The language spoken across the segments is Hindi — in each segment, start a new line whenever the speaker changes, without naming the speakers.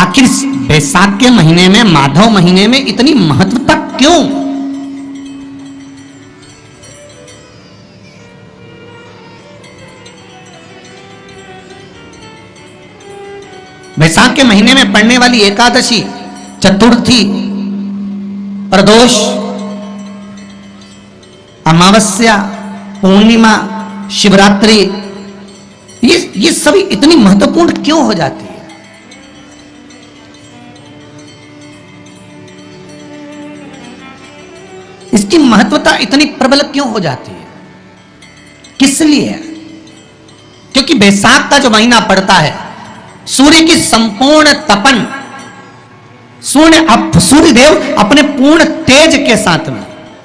आखिर बैसाख के महीने में, माधव महीने में इतनी महत्वता क्यों? बैसाख के महीने में पड़ने वाली एकादशी, चतुर्थी, प्रदोष, अमावस्या, पूर्णिमा, शिवरात्रि, ये सभी इतनी महत्वपूर्ण क्यों हो जाती है? इसकी महत्वता इतनी प्रबल क्यों हो जाती है? किस लिए? क्योंकि बैसाख का जो महीना पड़ता है, सूर्य की संपूर्ण तपन, सूर्य देव अपने पूर्ण तेज के साथ में,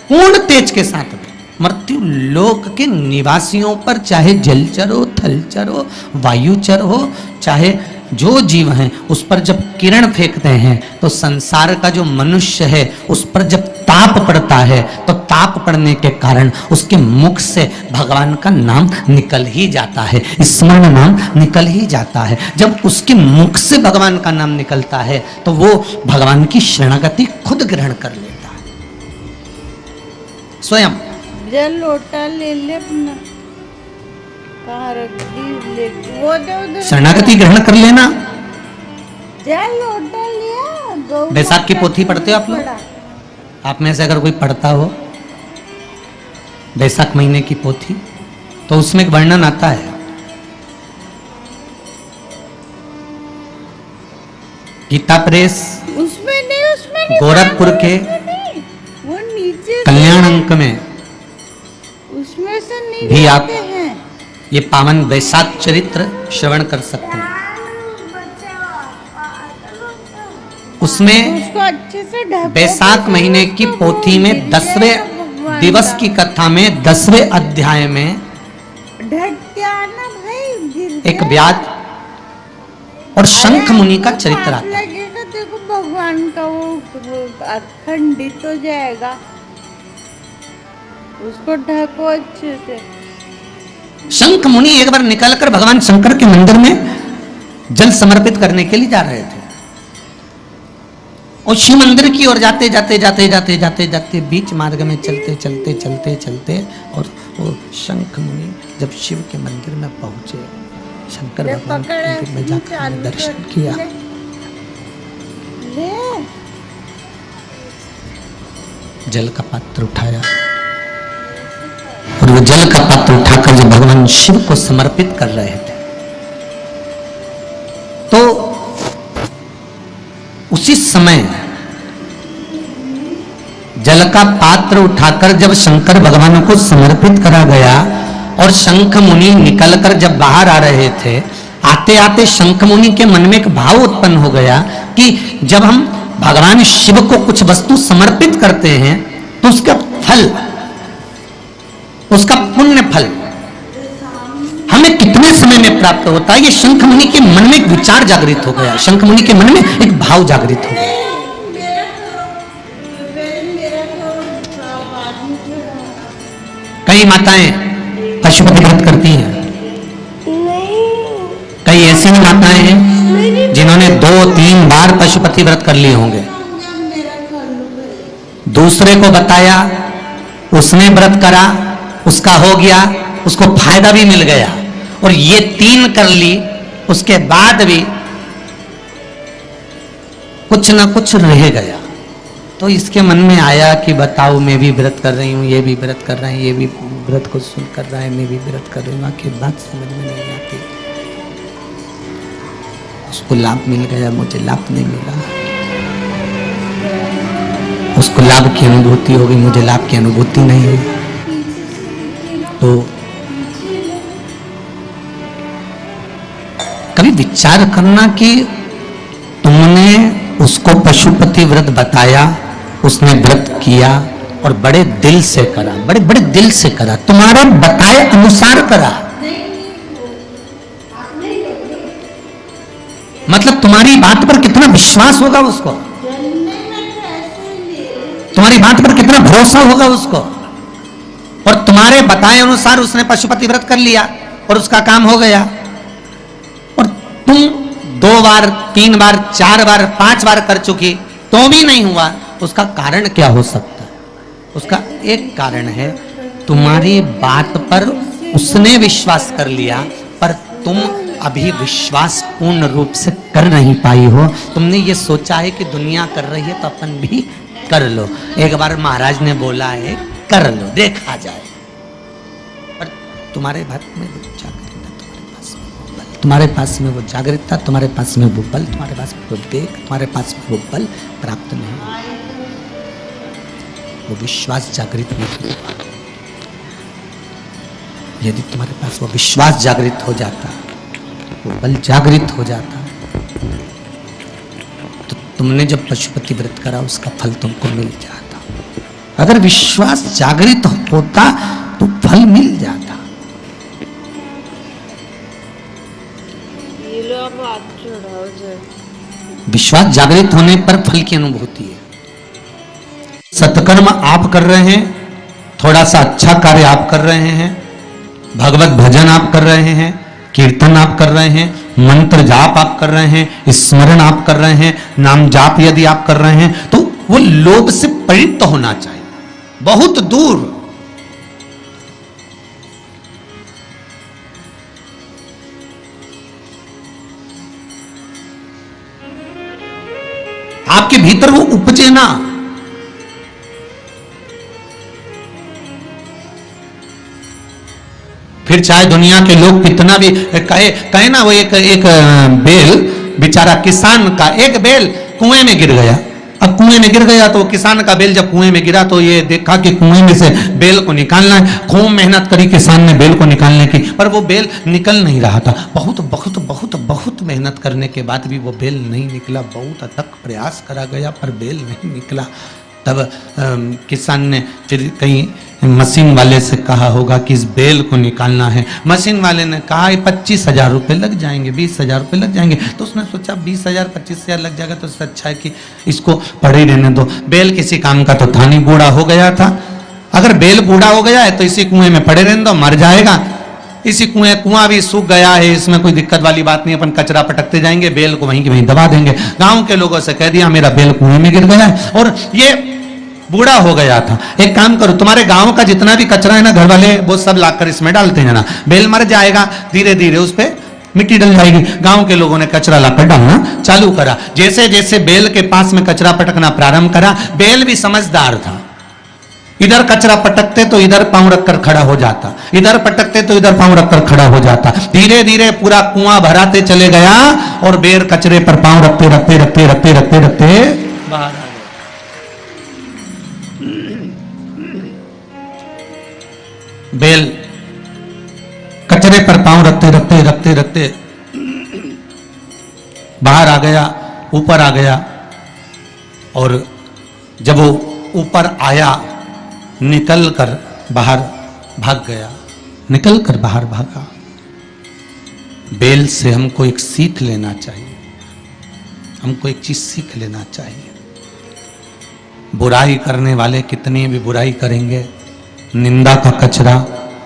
पूर्ण तेज के साथ में मृत्यु लोक के निवासियों पर, चाहे जलचर हो, थलचर हो, वायुचर हो, चाहे जो जीव हैं, उस पर जब किरण फेंकते हैं तो संसार का जो मनुष्य है उस पर जब ताप पड़ता है तो ताप पड़ने के कारण उसके मुख से भगवान का नाम निकल ही जाता है, स्मरण नाम निकल ही जाता है। जब उसके मुख से भगवान का नाम निकलता है तो वो भगवान की शरणागति खुद ग्रहण कर लेता है स्वयं।
जल लोटा ले ले अपना,
शरणागति ग्रहण कर लेना।
जल लोटा लिया।
बैसाख की पोथी पढ़ते हो आप लोग? आप में से अगर कोई पढ़ता हो बैसाख महीने की पोथी, तो उसमें एक वर्णन आता है, गीता प्रेस
उसमें
गोरखपुर के
वो नीचे
कल्याण अंक में
उसमें से नहीं
भी आप
हैं।
ये पावन बैसाख चरित्र श्रवण कर सकते हैं। उसमें
उसको अच्छे से ढको।
बैसाख महीने की पोथी में 10वें दिवस की कथा में 10वें अध्याय में
ढक के आना भाई,
एक व्याध और शंख मुनि का चरित्र आता है।
लगेगा देखो भगवान का वो अखंडित हो जाएगा, उसको ढको अच्छे से।
शंख मुनि एक बार निकलकर भगवान शंकर के मंदिर में जल समर्पित करने के लिए जा रहे थे और शिव मंदिर की ओर जाते जाते जाते जाते जाते जाते बीच मार्ग में चलते चलते चलते चलते और वो शंख मुनि जब शिव के मंदिर में पहुंचे, शंकर भगवान के मंदिर में जाकर दर्शन किया, जल का पात्र उठाया और वो जल का पात्र उठाकर जब भगवान शिव को समर्पित कर रहे थे तो उसी समय जल का पात्र उठाकर जब शंकर भगवान को समर्पित करा गया और शंख मुनि निकलकर जब बाहर आ रहे थे, आते आते शंख मुनि के मन में एक भाव उत्पन्न हो गया कि जब हम भगवान शिव को कुछ वस्तु समर्पित करते हैं तो उसका फल, उसका पुण्य फल हमें कितने समय में प्राप्त होता है। ये शंख मुनि के मन में एक विचार जागृत हो गया, शंख मुनि के मन में एक भाव जागृत हो गया। कई माताएं पशुपति व्रत करती हैं, कई ऐसी माताएं हैं जिन्होंने 2-3 बार पशुपति व्रत कर लिए होंगे, दूसरे को बताया, उसने व्रत करा, उसका हो गया, उसको फायदा भी मिल गया, और ये 3 कर ली, उसके बाद भी कुछ ना कुछ रह गया। तो इसके मन में आया कि बताओ, मैं भी व्रत कर रही हूँ, ये भी व्रत कर रहा है, ये भी व्रत को सुन कर रहा है, मैं भी व्रत कर रही हूँ, आखिर बात समझ में नहीं आती। उसको लाभ मिल गया, मुझे लाभ नहीं मिला, उसको लाभ की अनुभूति हो गई, मुझे लाभ की अनुभूति नहीं हुई। तो कभी विचार करना कि तुमने उसको पशुपति व्रत बताया, उसने व्रत किया और बड़े दिल से करा, बड़े बड़े दिल से करा, तुम्हारे बताए अनुसार करा, मतलब तुम्हारी बात पर कितना विश्वास होगा उसको, तुम्हारी बात पर कितना भरोसा होगा उसको, और तुम्हारे बताए अनुसार उसने पशुपति व्रत कर लिया और उसका काम हो गया, और तुम 2 बार 3 बार 4 बार 5 बार कर चुकी तो भी नहीं हुआ, उसका कारण क्या हो सकता है? उसका एक कारण है, तुम्हारी बात पर उसने विश्वास कर लिया पर तुम अभी विश्वास पूर्ण रूप से कर नहीं पाई हो। तुमने ये सोचा है कि दुनिया कर रही है तो अपन भी कर लो। एक बार महाराज ने बोला है कर लो, देखा जाए। पर तुम्हारे बात में वो जागृत, तुम्हारे पास में वो जागृतता, तुम्हारे पास में वो बल, तुम्हारे पास में वो देख, तुम्हारे पास में वो बल प्राप्त नहीं, वो विश्वास जागृत नहीं हुआ। यदि तुम्हारे पास वो विश्वास जागृत हो जाता, वो बल जागृत हो जाता, तो तुमने जब पशुपति व्रत करा उसका फल तुमको मिल जाता। अगर विश्वास जागृत होता तो फल मिल जाता।
ये लो आप हाथ चढ़ाओ जरा।
विश्वास जागृत होने पर फल की अनुभूति है। सत्कर्म आप कर रहे हैं, थोड़ा सा अच्छा कार्य आप कर रहे हैं, भगवत भजन आप कर रहे हैं, कीर्तन आप कर रहे हैं, मंत्र जाप आप कर रहे हैं, स्मरण आप कर रहे हैं, नाम जाप यदि आप कर रहे हैं, तो वो लोभ से पवित्र होना चाहिए, बहुत दूर। आपके भीतर वो उपजे ना। फिर चाहे दुनिया के लोग कितना भी कहे ना, वो एक बेल बेचारा किसान का एक बेल कुएं में गिर गया। अब कुएं में गिर गया तो किसान का बेल जब कुएं में गिरा तो ये देखा कि कुएं में से बेल को निकालना है। खूब मेहनत करी किसान ने बेल को निकालने की, पर वो बेल निकल नहीं रहा था। बहुत बहुत बहुत बहुत मेहनत करने के बाद भी वो बेल नहीं निकला। बहुत अथक प्रयास करा गया पर बेल नहीं निकला। तब किसान ने फिर कहीं मशीन वाले से कहा होगा कि इस बेल को निकालना है। मशीन वाले ने कहा 25,000 रुपये लग जाएंगे, 20,000 रुपये लग जाएंगे। तो उसने सोचा 20,000 25,000 लग जाएगा तो इससे अच्छा है कि इसको पड़े ही रहने दो। बेल किसी काम का तो था नहीं, बूढ़ा हो गया था। अगर बेल बूढ़ा हो गया है तो इसी कुएं में पड़े रहने दो, मर जाएगा। इसी कुआं भी सूख गया है, इसमें कोई दिक्कत वाली बात नहीं, अपन कचरा पटकते जाएंगे, बेल को वहीं की वहीं दबा देंगे। गांव के लोगों से कह दिया मेरा बेल कुएं में गिर गया है और ये बूढ़ा हो गया था। एक काम करो, तुम्हारे गांव का जितना भी कचरा है ना, घर वाले वो सब लाकर इसमें डालते हैं ना, बेल मर जाएगा, धीरे धीरे उस पे मिट्टी डल जाएगी। गांव के लोगों ने कचरा लाकर डालना चालू करा। जैसे जैसे बेल के पास में कचरा पटकना प्रारंभ करा, बेल भी समझदार था। इधर कचरा पटकते तो इधर पांव रखकर खड़ा हो जाता, इधर पटकते तो इधर पांव रखकर खड़ा हो जाता। धीरे धीरे पूरा कुआं भराते चले गया और बेल कचरे पर पांव रखते रखते रखते रखते रखते रखते बाहर आ गया। बेल कचरे पर पांव रखते रखते रखते रखते बाहर आ गया, ऊपर आ गया। और जब वो ऊपर आया, निकल कर बाहर भाग गया, निकल कर बाहर भागा। बेल से हमको एक सीख लेना चाहिए, हमको एक चीज सीख लेना चाहिए। बुराई करने वाले कितनी भी बुराई करेंगे, निंदा का कचरा,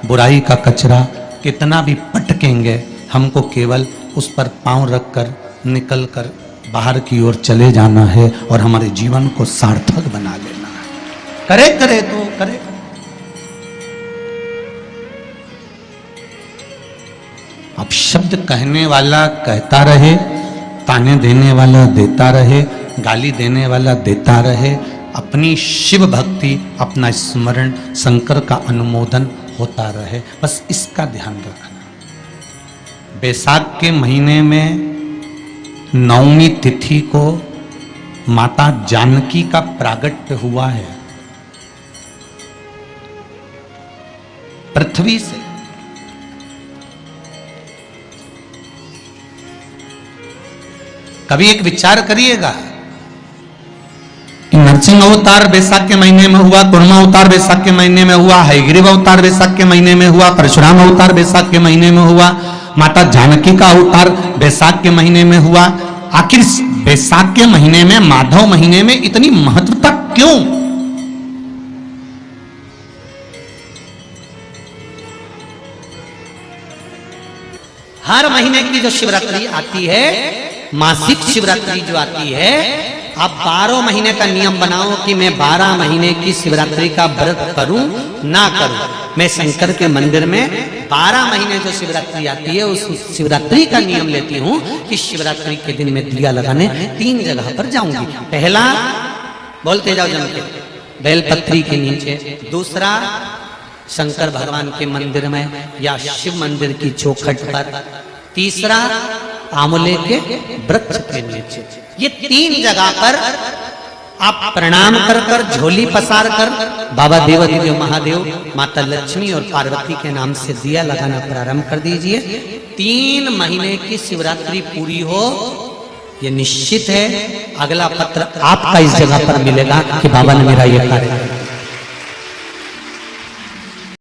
बुराई का कचरा कितना भी पटकेंगे, हमको केवल उस पर पांव रखकर निकल कर बाहर की ओर चले जाना है और हमारे जीवन को सार्थक बना लेना है। करे करे तो करे। अब शब्द कहने वाला कहता रहे, ताने देने वाला देता रहे, गाली देने वाला देता रहे, अपनी शिव भक्ति, अपना स्मरण, शंकर का अनुमोदन होता रहे, बस इसका ध्यान रखना। बैसाख के महीने में 9वीं तिथि को माता जानकी का प्रागट्य हुआ है पृथ्वी से। कभी एक विचार करिएगा कि नरसिंह अवतार बैसाख के महीने में हुआ, कुर्मा अवतार बैसाख के महीने में हुआ, हयग्रीव अवतार बैसाख के महीने में हुआ, परशुराम अवतार बैसाख के महीने में हुआ, माता जानकी का अवतार बैसाख के महीने में हुआ। आखिर बैसाख के महीने में, माधव महीने में इतनी महत्वता क्यों? हर महीने की जो शिवरात्रि आती है मासिक शिवरात्रि जो आती है, आप 12 महीने का नियम बनाओ कि मैं 12 महीने की शिवरात्रि का व्रत करूं ना करूं। मैं शंकर के मंदिर में 12 महीने जो शिवरात्रि आती है उस शिवरात्रि का नियम लेती हूं कि शिवरात्रि के दिन मैं दिया लगाने 3 जगह पर जाऊंगी। पहला, बोलते जाओ जम के, बेलपत्री के नीचे। दूसरा, शंकर भगवान के मंदिर में या शिव मंदिर की चौखट पर। तीसरा, आंवले के वृक्ष के नीचे। ये 3 जगह पर आप प्रणाम कर कर, झोली पसार कर बाबा देवाधिदेव महादेव, माता लक्ष्मी और पार्वती के नाम से दिया लगाना प्रारंभ कर दीजिए। 3 महीने की शिवरात्रि पूरी हो, ये निश्चित है अगला पत्र आपका इस जगह पर मिलेगा कि बाबा ने मेरा ये कार्य